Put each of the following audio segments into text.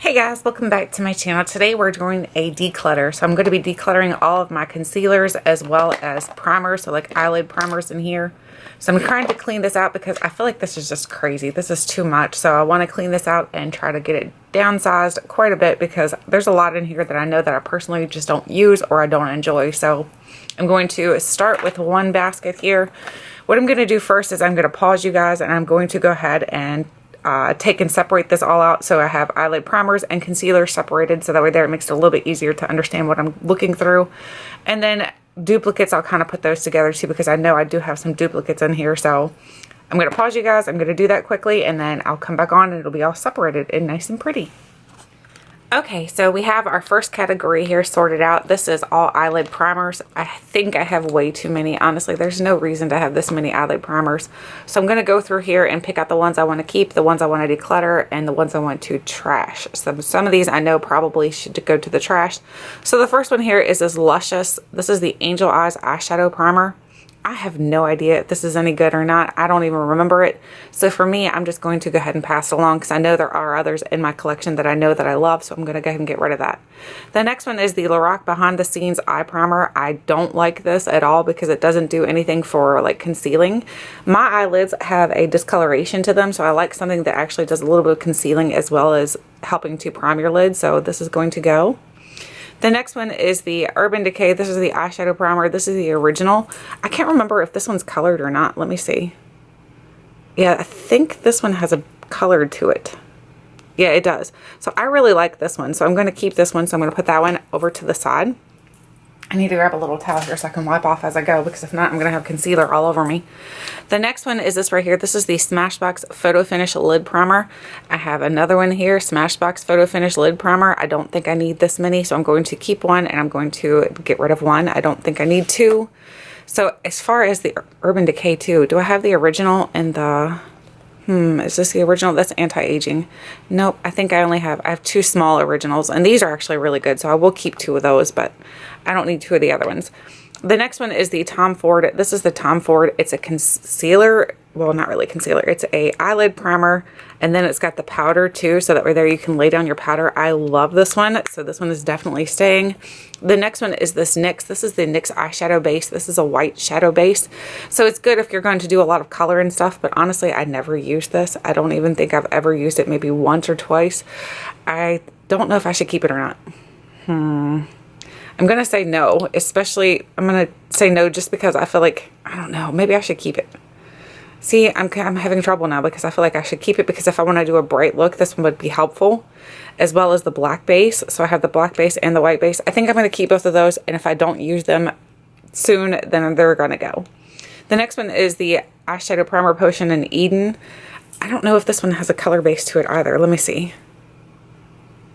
Hey guys, welcome back to my channel. Today we're doing a declutter. So I'm going to be decluttering all of my concealers as well as primers, so like eyelid primers in here. So I'm trying to clean this out because I feel like this is just crazy. This is too much. So I want to clean this out and try to get it downsized quite a bit because there's a lot in here that I know that I personally just don't use or I don't enjoy. So I'm going to start with one basket here. What I'm going to do first is I'm going to pause you guys and I'm going to go ahead and take and separate this all out, so I have eyelid primers and concealer separated, so that way there it makes it a little bit easier to understand what I'm looking through. And then duplicates, I'll kind of put those together too because I know I do have some duplicates in here. So I'm going to pause you guys, I'm going to do that quickly, and then I'll come back on and it'll be all separated and nice and pretty. Okay, so we have our first category here sorted out. This is all eyelid primers. I think I have way too many. Honestly, there's no reason to have this many eyelid primers. So I'm going to go through here and pick out the ones I want to keep, the ones I want to declutter, and the ones I want to trash. So some of these I know probably should go to the trash. So the first one here is this Luscious. This is the Angel Eyes Eyeshadow Primer. I have no idea if this is any good or not. I don't even remember it. So for me, I'm just going to go ahead and pass it along because I know there are others in my collection that I know that I love. So I'm going to go ahead and get rid of that. The next one is the Lorac Behind the Scenes Eye Primer. I don't like this at all because it doesn't do anything for like concealing. My eyelids have a discoloration to them. So I like something that actually does a little bit of concealing as well as helping to prime your lid. So this is going to go. The next one is the Urban Decay. This is the eyeshadow primer. This is the original. I can't remember if this one's colored or not. Let me see. Yeah, I think this one has a color to it. Yeah, it does. So I really like this one. So I'm going to keep this one. So I'm going to put that one over to the side. I need to grab a little towel here so I can wipe off as I go because if not, I'm going to have concealer all over me. The next one is this right here. This is the Smashbox Photo Finish Lid Primer. I have another one here, Smashbox Photo Finish Lid Primer. I don't think I need this many, so I'm going to keep one and I'm going to get rid of one. I don't think I need two. So as far as the Urban Decay too, do I have the original and the... is this the original? That's anti-aging. Nope, I think I have two small originals, and these are actually really good, so I will keep two of those, but I don't need two of the other ones. The next one is the Tom Ford. This is the Tom Ford. It's a concealer. Well, not really concealer. It's a eyelid primer, and then it's got the powder too, so that way there you can lay down your powder. I love this one, so this one is definitely staying. The next one is this NYX. This is the NYX eyeshadow base. This is a white shadow base, so it's good if you're going to do a lot of color and stuff, but honestly, I never use this. I don't even think I've ever used it, maybe once or twice. I don't know if I should keep it or not. I'm going to say no, especially, I'm going to say no just because I feel like, I don't know, maybe I should keep it. See, I'm having trouble now because I feel like I should keep it because if I want to do a bright look, this one would be helpful, as well as the black base. So I have the black base and the white base. I think I'm going to keep both of those, and if I don't use them soon, then they're going to go. The next one is the Eyeshadow Primer Potion in Eden. I don't know if this one has a color base to it either. Let me see.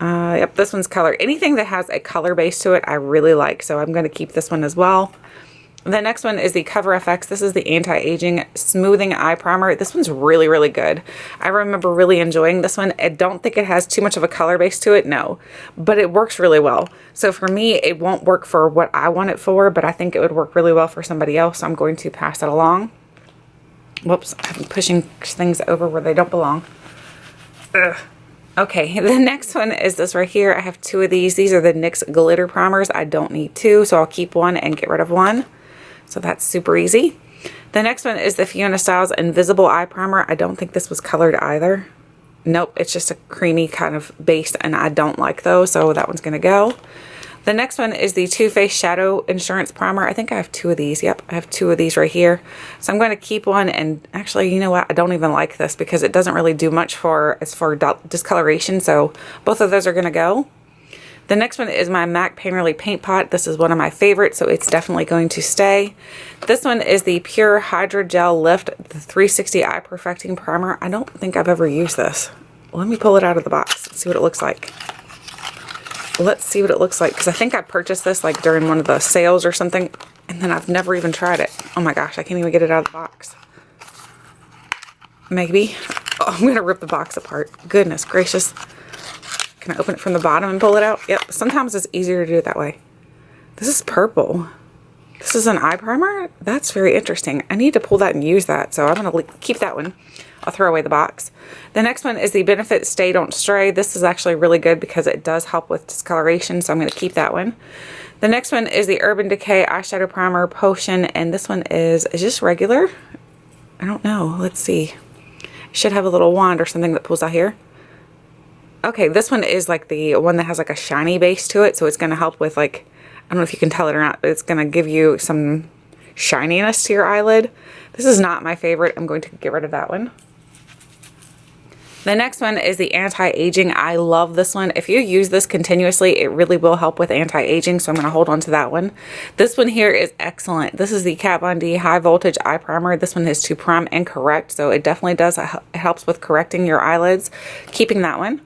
Yep, this one's color. Anything that has a color base to it, I really like. So I'm going to keep this one as well. The next one is the Cover FX. This is the Anti-Aging Smoothing Eye Primer. This one's really, really good. I remember really enjoying this one. I don't think it has too much of a color base to it, no. But it works really well. So for me, it won't work for what I want it for, but I think it would work really well for somebody else. So I'm going to pass it along. Whoops, I'm pushing things over where they don't belong. Ugh. Okay, the next one is this right here. I have two of these. These are the NYX Glitter Primers. I don't need two, so I'll keep one and get rid of one. So that's super easy. The next one is the Fiona Styles Invisible Eye Primer. I don't think this was colored either. Nope, it's just a creamy kind of base, and I don't like those, so that one's going to go. The next one is the Too Faced Shadow Insurance Primer. I think I have two of these. Yep, I have two of these right here. So I'm going to keep one, and actually, you know what? I don't even like this because it doesn't really do much as for discoloration, so both of those are going to go. The next one is my MAC Painterly Paint Pot. This is one of my favorites, so it's definitely going to stay. This one is the Pure Hydrogel Lift, the 360 Eye Perfecting Primer. I don't think I've ever used this. Let me pull it out of the box and see what it looks like. Let's see what it looks like, because I think I purchased this like during one of the sales or something, and then I've never even tried it. Oh my gosh, I can't even get it out of the box. Maybe. Oh, I'm going to rip the box apart. Goodness gracious. Can I open it from the bottom and pull it out? Yep, sometimes it's easier to do it that way. This is purple. This is an eye primer? That's very interesting. I need to pull that and use that, so I'm going to keep that one. I'll throw away the box. The next one is the Benefit Stay Don't Stray. This is actually really good because it does help with discoloration, so I'm going to keep that one. The next one is the Urban Decay Eyeshadow Primer Potion, and this one is just regular. I don't know. Let's see. It should have a little wand or something that pulls out here. Okay, this one is like the one that has like a shiny base to it, so it's going to help with like, I don't know if you can tell it or not, but it's going to give you some shininess to your eyelid. This is not my favorite. I'm going to get rid of that one. The next one is the Anti-Aging. I love this one. If you use this continuously, it really will help with anti-aging, so I'm going to hold on to that one. This one here is excellent. This is the Kat Von D High Voltage Eye Primer. This one is to prime and correct, so it definitely does. It helps with correcting your eyelids. Keeping that one.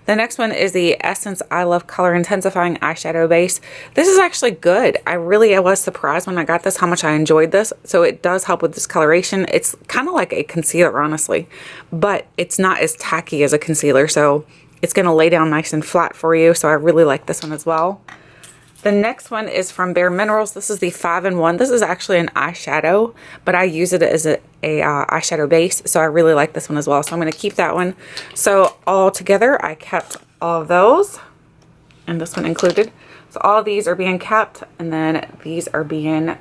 The next one is the Essence I Love Color Intensifying Eyeshadow Base. This is actually good. I was surprised when I got this how much I enjoyed this. So it does help with discoloration. It's kind of like a concealer, honestly, but it's not as tacky as a concealer. So it's going to lay down nice and flat for you. So I really like this one as well. The next one is from Bare Minerals. This is the 5-in-1. This is actually an eyeshadow, but I use it as a eyeshadow base, so I really like this one as well. So I'm going to keep that one. So all together, I kept all of those, and this one included. So all of these are being kept, and then these are being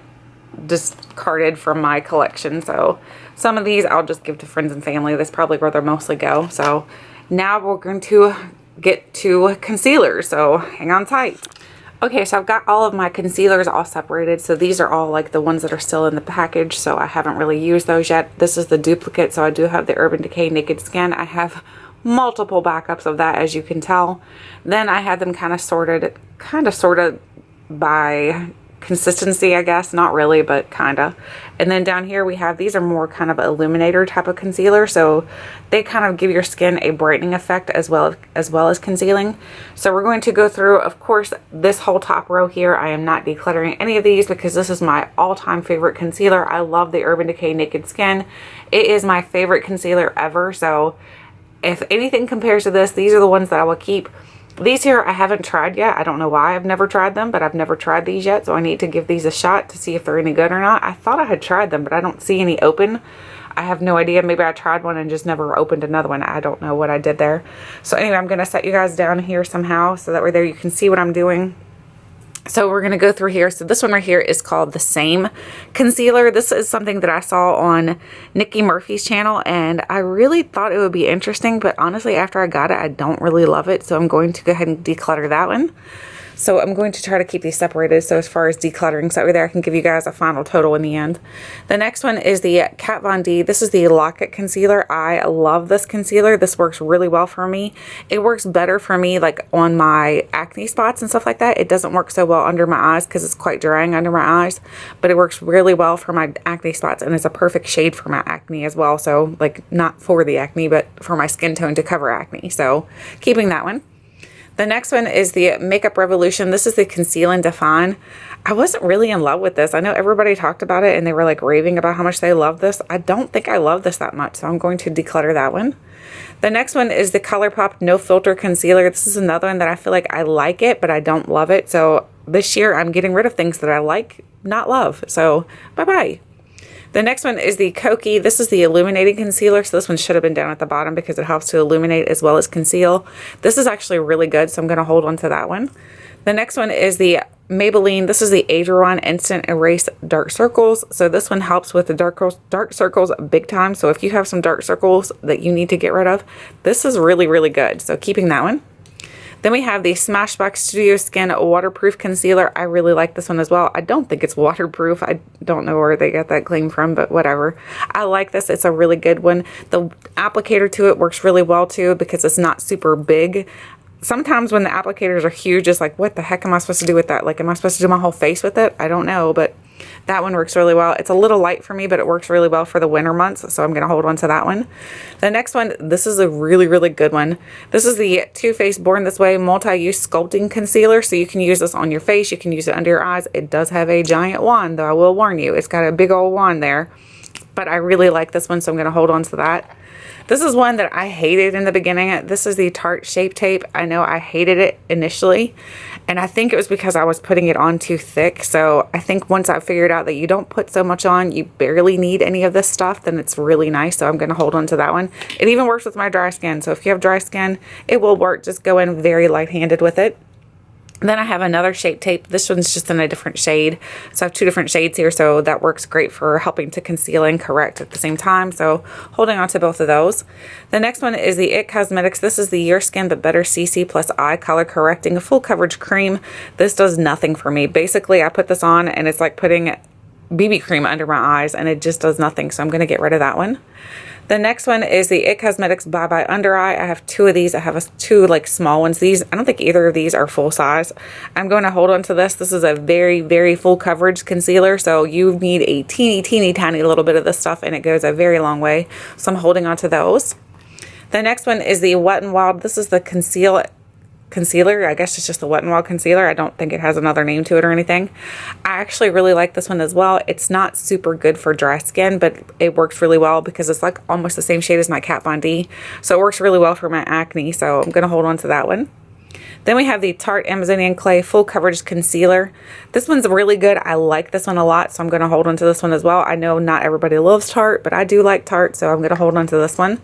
discarded from my collection. So some of these I'll just give to friends and family. That's probably where they'll mostly go. So now we're going to get to concealers, so hang on tight. Okay, so I've got all of my concealers all separated. So these are all like the ones that are still in the package. So I haven't really used those yet. This is the duplicate. So I do have the Urban Decay Naked Skin. I have multiple backups of that, as you can tell. Then I had them kind of sorted by consistency, I guess. Not really, but kind of. And then down here we have, these are more kind of illuminator type of concealer. So they kind of give your skin a brightening effect as well as concealing. So we're going to go through, of course, this whole top row here. I am not decluttering any of these because this is my all-time favorite concealer. I love the Urban Decay Naked Skin. It is my favorite concealer ever. So if anything compares to this, these are the ones that I will keep. These here I haven't tried yet. I don't know why I've never tried them, but I've never tried these yet. So I need to give these a shot to see if they're any good or not. I thought I had tried them, but I don't see any open. I have no idea. Maybe I tried one and just never opened another one. I don't know what I did there. So anyway, I'm going to set you guys down here somehow so that way there you can see what I'm doing. So we're going to go through here. So this one right here is called the Same Concealer. This is something that I saw on Nikki Murphy's channel, and I really thought it would be interesting, but honestly, after I got it, I don't really love it. So I'm going to go ahead and declutter that one. So I'm going to try to keep these separated. So as far as decluttering, so over there I can give you guys a final total in the end. The next one is the Kat Von D. This is the Lock-It Concealer. I love this concealer. This works really well for me. It works better for me like on my acne spots and stuff like that. It doesn't work so well under my eyes because it's quite drying under my eyes, but it works really well for my acne spots, and it's a perfect shade for my acne as well. So like not for the acne, but for my skin tone to cover acne. So keeping that one. The next one is the Makeup Revolution. This is the Conceal and Define. I wasn't really in love with this. I know everybody talked about it and they were like raving about how much they love this. I don't think I love this that much, so I'm going to declutter that one. The next one is the ColourPop No Filter Concealer. This is another one that I feel like I like it, but I don't love it. So this year I'm getting rid of things that I like, not love. So bye-bye. The next one is the Kokie. This is the Illuminating Concealer. So this one should have been down at the bottom because it helps to illuminate as well as conceal. This is actually really good, so I'm going to hold on to that one. The next one is the Maybelline. This is the Age Rewind Instant Erase Dark Circles. So this one helps with the dark circles big time. So if you have some dark circles that you need to get rid of, this is really, really good. So keeping that one. Then we have the Smashbox Studio Skin Waterproof Concealer. I really like this one as well. I don't think it's waterproof. I don't know where they got that claim from, but whatever. I like this. It's a really good one. The applicator to it works really well too because it's not super big. Sometimes when the applicators are huge, it's like, what the heck am I supposed to do with that? Like, am I supposed to do my whole face with it? I don't know, but that one works really well. It's a little light for me, but it works really well for the winter months, so I'm going to hold on to that one. The next one, this is a really, really good one. This is the Too Faced Born This Way Multi-Use Sculpting Concealer, so you can use this on your face. You can use it under your eyes. It does have a giant wand, though I will warn you. It's got a big old wand there, but I really like this one, so I'm going to hold on to that. This is one that I hated in the beginning. This is the Tarte Shape Tape. I know I hated it initially, and I think it was because I was putting it on too thick. So I think once I figured out that you don't put so much on, you barely need any of this stuff, then it's really nice. So I'm going to hold on to that one. It even works with my dry skin. So if you have dry skin, it will work. Just go in very light-handed with it. Then I have another Shape Tape. This one's just in a different shade. So I have 2 different shades here, so that works great for helping to conceal and correct at the same time. So holding on to both of those. The next one is the IT Cosmetics. This is the Your Skin But Better CC Plus Eye Color Correcting Full Coverage Cream. This does nothing for me. Basically, I put this on and it's like putting BB cream under my eyes, and it just does nothing. So I'm going to get rid of that one. The next one is the IT Cosmetics Bye Bye Under Eye. I have 2 of these. I have 2 like small ones. These, I don't think either of these are full size. I'm going to hold on to this. This is a very, very full coverage concealer. So you need a teeny tiny little bit of this stuff, and it goes a very long way. So I'm holding on to those. The next one is the Wet n Wild. This is the concealer. I guess it's just the Wet n Wild concealer. I don't think it has another name to it or anything. I actually really like this one as well. It's not super good for dry skin, but it works really well because it's like almost the same shade as my Kat Von D. So it works really well for my acne. So I'm going to hold on to that one. Then we have the Tarte Amazonian Clay Full Coverage Concealer. This one's really good. I like this one a lot, so I'm going to hold on to this one as well. I know not everybody loves Tarte, but I do like Tarte, so I'm going to hold on to this one.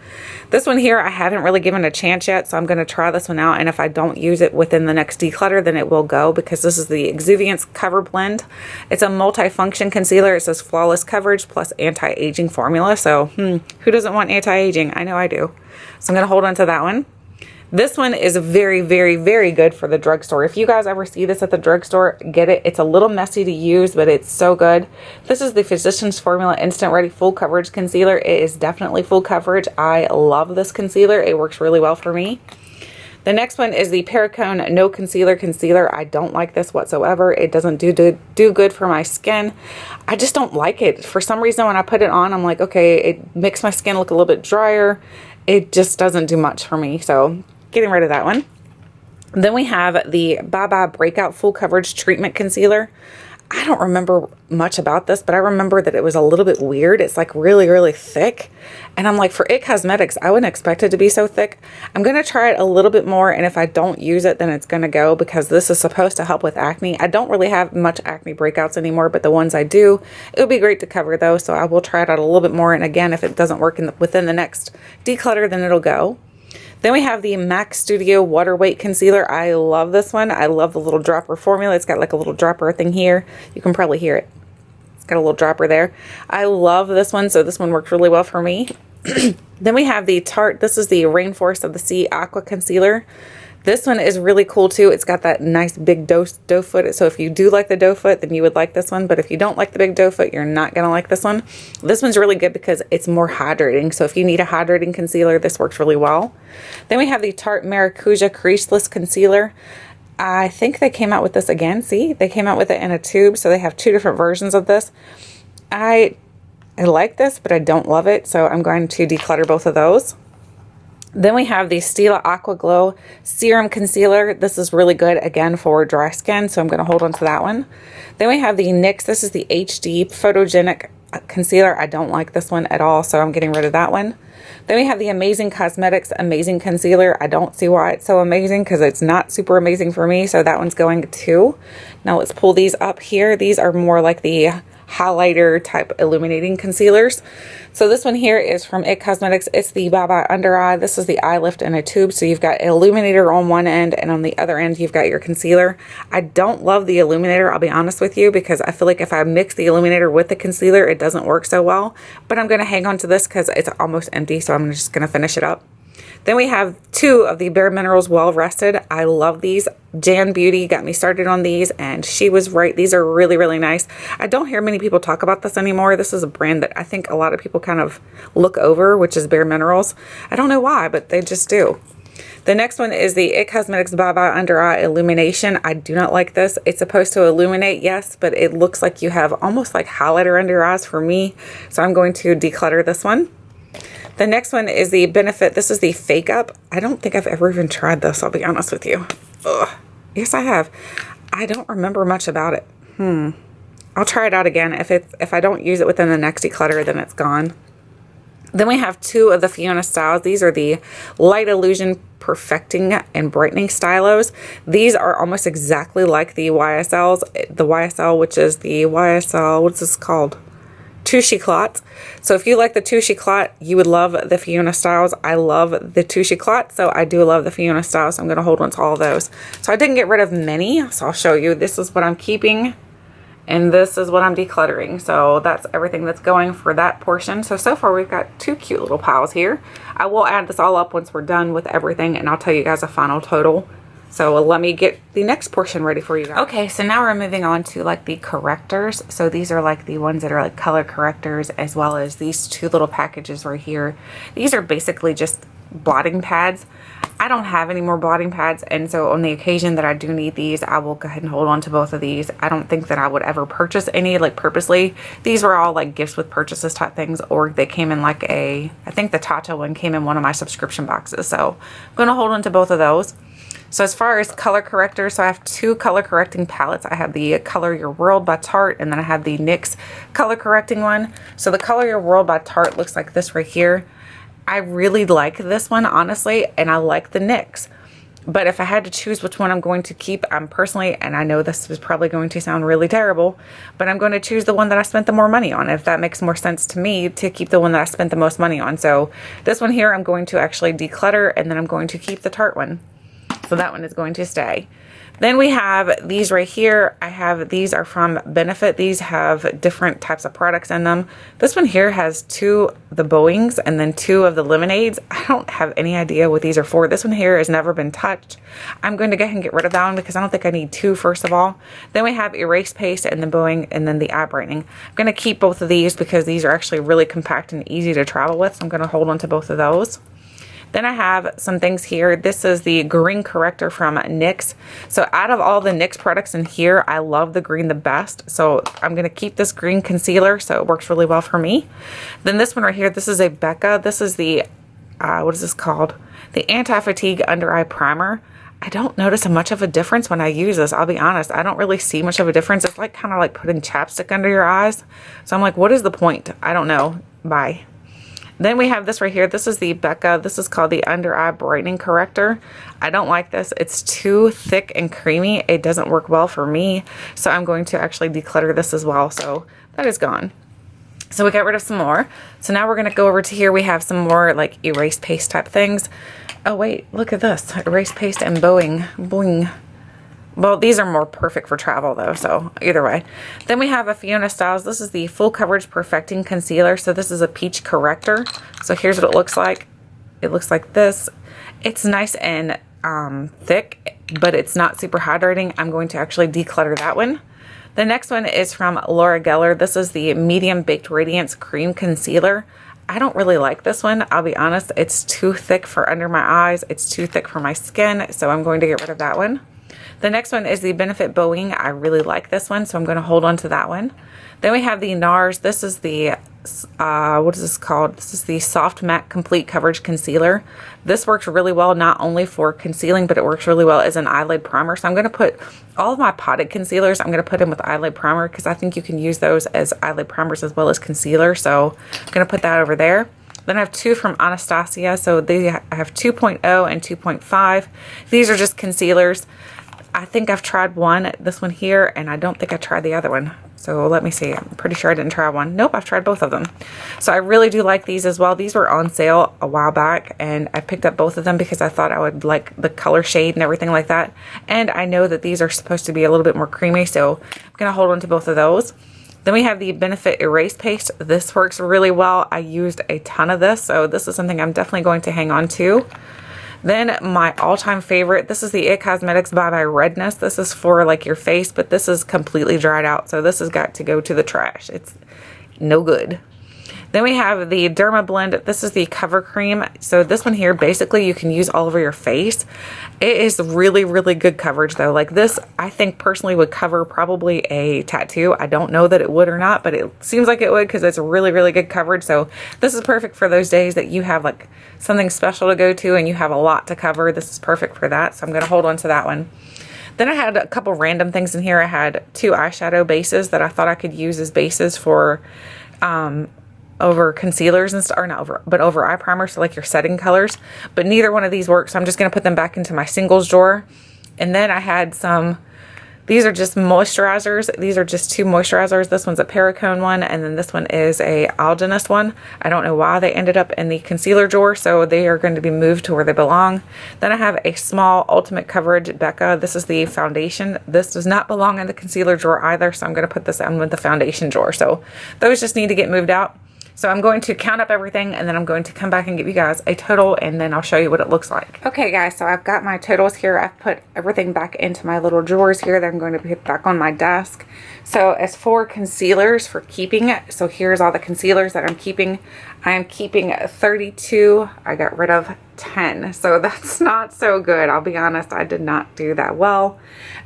This one here, I haven't really given a chance yet, so I'm going to try this one out, and if I don't use it within the next declutter, then it will go, because this is the Exuviance Cover Blend. It's a multi-function concealer. It says flawless coverage plus anti-aging formula, so who doesn't want anti-aging? I know I do. So I'm going to hold on to that one. This one is very, very, very good for the drugstore. If you guys ever see this at the drugstore, get it. It's a little messy to use, but it's so good. This is the Physicians Formula Instant Ready Full Coverage Concealer. It is definitely full coverage. I love this concealer. It works really well for me. The next one is the Perricone No Concealer Concealer. I don't like this whatsoever. It doesn't do good for my skin. I just don't like it. For some reason, when I put it on, I'm like, okay, it makes my skin look a little bit drier. It just doesn't do much for me. So getting rid of that one. Then we have the Bye Bye Breakout Full Coverage Treatment Concealer. I don't remember much about this, but I remember that it was a little bit weird. It's like really, really thick. And I'm like, for IT Cosmetics, I wouldn't expect it to be so thick. I'm going to try it a little bit more, and if I don't use it, then it's going to go, because this is supposed to help with acne. I don't really have much acne breakouts anymore, but the ones I do, it would be great to cover those. So I will try it out a little bit more. And again, if it doesn't work within the next declutter, then it'll go. Then we have the MAC Studio Water Weight Concealer. I love this one. I love the little dropper formula. It's got like a little dropper thing here. You can probably hear it. It's got a little dropper there. I love this one, so this one works really well for me. Then we have the Tarte. This is the Rainforest of the Sea Aqua Concealer. This one is really cool too. It's got that nice big doe foot. So if you do like the doe foot, then you would like this one. But if you don't like the big doe foot, you're not going to like this one. This one's really good because it's more hydrating. So if you need a hydrating concealer, this works really well. Then we have the Tarte Maracuja Creaseless Concealer. I think they came out with this again. See, they came out with it in a tube. So they have 2 different versions of this. I like this, but I don't love it. So I'm going to declutter both of those. Then we have the Stila Aqua Glow Serum Concealer. This is really good, again, for dry skin, so I'm going to hold on to that one. Then we have the NYX. This is the HD Photogenic Concealer. I don't like this one at all, so I'm getting rid of that one. Then we have the Amazing Cosmetics Amazing Concealer. I don't see why it's so amazing, because it's not super amazing for me, so that one's going too. Now let's pull these up here. These are more like the highlighter type illuminating concealers. So this one here is from IT Cosmetics. It's the Bye Bye Under Eye. This is the eye lift in a tube. So you've got an illuminator on one end, and on the other end you've got your concealer. I don't love the illuminator, I'll be honest with you, because I feel like if I mix the illuminator with the concealer, it doesn't work so well. But I'm going to hang on to this because it's almost empty, so I'm just going to finish it up. Then we have 2 of the Bare Minerals Well Rested. I love these. Jan Beauty got me started on these, and she was right. These are really, really nice. I don't hear many people talk about this anymore. This is a brand that I think a lot of people kind of look over, which is Bare Minerals. I don't know why, but they just do. The next one is the IT Cosmetics Bye Bye Under Eye Illumination. I do not like this. It's supposed to illuminate, yes, but it looks like you have almost like highlighter under your eyes for me. So I'm going to declutter this one. The next one is the Benefit. This is the Fake Up. I don't think I've ever even tried this, I'll be honest with you. Ugh. Yes, I have. I don't remember much about it. I'll try it out again. If I don't use it within the next declutter, then it's gone. Then we have 2 of the Fiona styles. These are the Light Illusion Perfecting and Brightening Stylos. These are almost exactly like the YSLs. The YSL, which is the YSL, what's this called? Touche Clot. So if you like the Touche Clot, you would love the Fiona styles. I love the Touche Clot, so I do love the Fiona styles. So I'm going to hold on to all of those. So I didn't get rid of many, so I'll show you. This is what I'm keeping, and this is what I'm decluttering. So that's everything that's going for that portion. So far we've got 2 cute little piles here. I will add this all up once we're done with everything, and I'll tell you guys a final total. So let me get the next portion ready for you guys. Okay, so now we're moving on to like the correctors. So these are like the ones that are like color correctors, as well as these 2 little packages right here. These are basically just blotting pads. I don't have any more blotting pads, and so on the occasion that I do need these, I will go ahead and hold on to both of these. I don't think that I would ever purchase any like purposely. These were all like gifts with purchases type things, or they came in like I think the Tata one came in one of my subscription boxes. So I'm going to hold on to both of those. So as far as color correctors, so I have 2 color correcting palettes. I have the Color Your World by Tarte, and then I have the NYX color correcting one. So the Color Your World by Tarte looks like this right here. I really like this one, honestly, and I like the NYX. But if I had to choose which one I'm going to keep, I'm personally, and I know this is probably going to sound really terrible, but I'm going to choose the one that I spent the more money on, if that makes more sense to me, to keep the one that I spent the most money on. So this one here, I'm going to actually declutter, and then I'm going to keep the Tarte one. So that one is going to stay. Then we have these right here. These are from Benefit. These have different types of products in them. This one here has 2 of the Boeings and then 2 of the Lemonades. I don't have any idea what these are for. This one here has never been touched. I'm going to go ahead and get rid of that one because I don't think I need 2 first of all. Then we have Erase Paste and the Boeing and then the Eye Brightening. I'm going to keep both of these because these are actually really compact and easy to travel with. So I'm going to hold on to both of those. Then I have some things here. This is the green corrector from NYX. So out of all the NYX products in here, I love the green the best. So I'm going to keep this green concealer. So it works really well for me. Then this one right here, this is a Becca. This is the, what is this called? The Anti-Fatigue Under Eye Primer. I don't notice much of a difference when I use this. I'll be honest. I don't really see much of a difference. It's like kind of like putting chapstick under your eyes. So I'm like, what is the point? I don't know. Bye. Then we have this right here. This is the Becca. This is called the Under Eye Brightening Corrector. I don't like this. It's too thick and creamy. It doesn't work well for me. So I'm going to actually declutter this as well. So that is gone. So we got rid of some more. So now we're going to go over to here. We have some more like erase paste type things. Oh wait, look at this. Erase paste and Boing. Well, these are more perfect for travel though, so either way. Then we have a Fiona Styles. This is the Full Coverage Perfecting Concealer. So this is a peach corrector. So here's what it looks like. It looks like this. It's nice and thick, but it's not super hydrating. I'm going to actually declutter that one. The next one is from Laura Geller. This is the Medium Baked Radiance Cream Concealer. I don't really like this one. I'll be honest. It's too thick for under my eyes. It's too thick for my skin, so I'm going to get rid of that one. The next one is the Benefit Boeing. I really like this one, so I'm going to hold on to that one. Then we have the NARS. This is the, what is this called? This is the Soft Matte Complete Coverage Concealer. This works really well, not only for concealing, but it works really well as an eyelid primer. So I'm going to put all of my potted concealers, I'm going to put them with eyelid primer because I think you can use those as eyelid primers as well as concealer. So I'm going to put that over there. Then I have 2 from Anastasia. So I have 2.0 and 2.5. These are just concealers. I think I've tried one, this one here, and I don't think I tried the other one. So let me see. I'm pretty sure I didn't try one. Nope, I've tried both of them. So I really do like these as well. These were on sale a while back, and I picked up both of them because I thought I would like the color shade and everything like that. And I know that these are supposed to be a little bit more creamy, so I'm going to hold on to both of those. Then we have the Benefit Erase Paste. This works really well. I used a ton of this, so this is something I'm definitely going to hang on to. Then my all-time favorite, this is the It Cosmetics Bye Bye Redness. This is for like your face, but this is completely dried out. So this has got to go to the trash. It's no good. Then we have the Derma Blend. This is the Cover Cream. So this one here, basically you can use all over your face. It is really, really good coverage though. Like this, I think personally would cover probably a tattoo. I don't know that it would or not, but it seems like it would because it's really, really good coverage. So this is perfect for those days that you have like something special to go to and you have a lot to cover. This is perfect for that. So I'm going to hold on to that one. Then I had a couple random things in here. I had 2 eyeshadow bases that I thought I could use as bases for over concealers and stuff, or not over, but over eye primer, so like your setting colors. But neither one of these work, so I'm just going to put them back into my singles drawer. And then I had some, these are just moisturizers. These are just 2 moisturizers. This one's a Perricone one, and then this one is a Algenist one. I don't know why they ended up in the concealer drawer, so they are going to be moved to where they belong. Then I have a small Ultimate Coverage Becca. This is the foundation. This does not belong in the concealer drawer either, so I'm going to put this in with the foundation drawer. So those just need to get moved out. So I'm going to count up everything, and then I'm going to come back and give you guys a total, and then I'll show you what it looks like. Okay guys, so I've got my totals here. I've put everything back into my little drawers here that I'm going to put back on my desk. So as for concealers for keeping it, so here's all the concealers that I'm keeping. I am keeping 32. I got rid of 10. So that's not so good. I'll be honest, I did not do that well.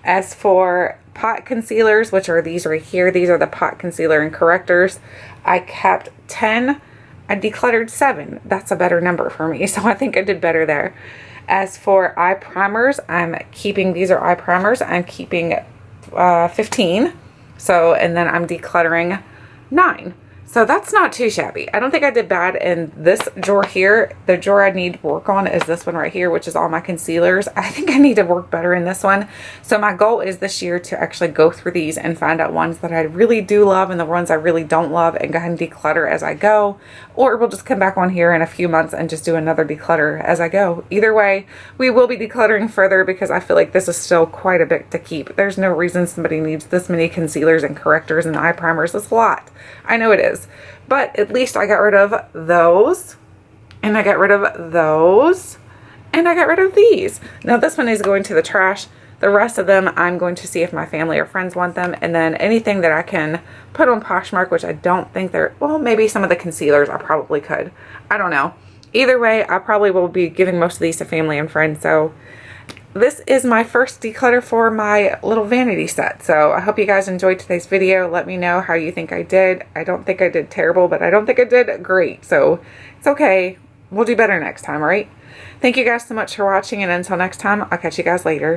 As for pot concealers, which are these right here, these are the pot concealer and correctors. I kept 10. I decluttered 7. That's a better number for me, so I think I did better there. As for eye primers, I'm keeping, these are eye primers, I'm keeping 15. So, and then I'm decluttering 9. So that's not too shabby. I don't think I did bad in this drawer here. The drawer I need to work on is this one right here, which is all my concealers. I think I need to work better in this one. So my goal is this year to actually go through these and find out ones that I really do love and the ones I really don't love, and go ahead and declutter as I go. Or we'll just come back on here in a few months and just do another declutter as I go. Either way, we will be decluttering further because I feel like this is still quite a bit to keep. There's no reason somebody needs this many concealers and correctors and eye primers. It's a lot. I know it is. But at least I got rid of those, and I got rid of those, and I got rid of these. Now this one is going to the trash. The rest of them I'm going to see if my family or friends want them, and then anything that I can put on Poshmark, which I don't think they're, well, maybe some of the concealers I probably could. I don't know. Either way, I probably will be giving most of these to family and friends. So this is my first declutter for my little vanity set. So I hope you guys enjoyed today's video. Let me know how you think I did. I don't think I did terrible, but I don't think I did great. So it's okay. We'll do better next time, all right? Thank you guys so much for watching, and until next time, I'll catch you guys later.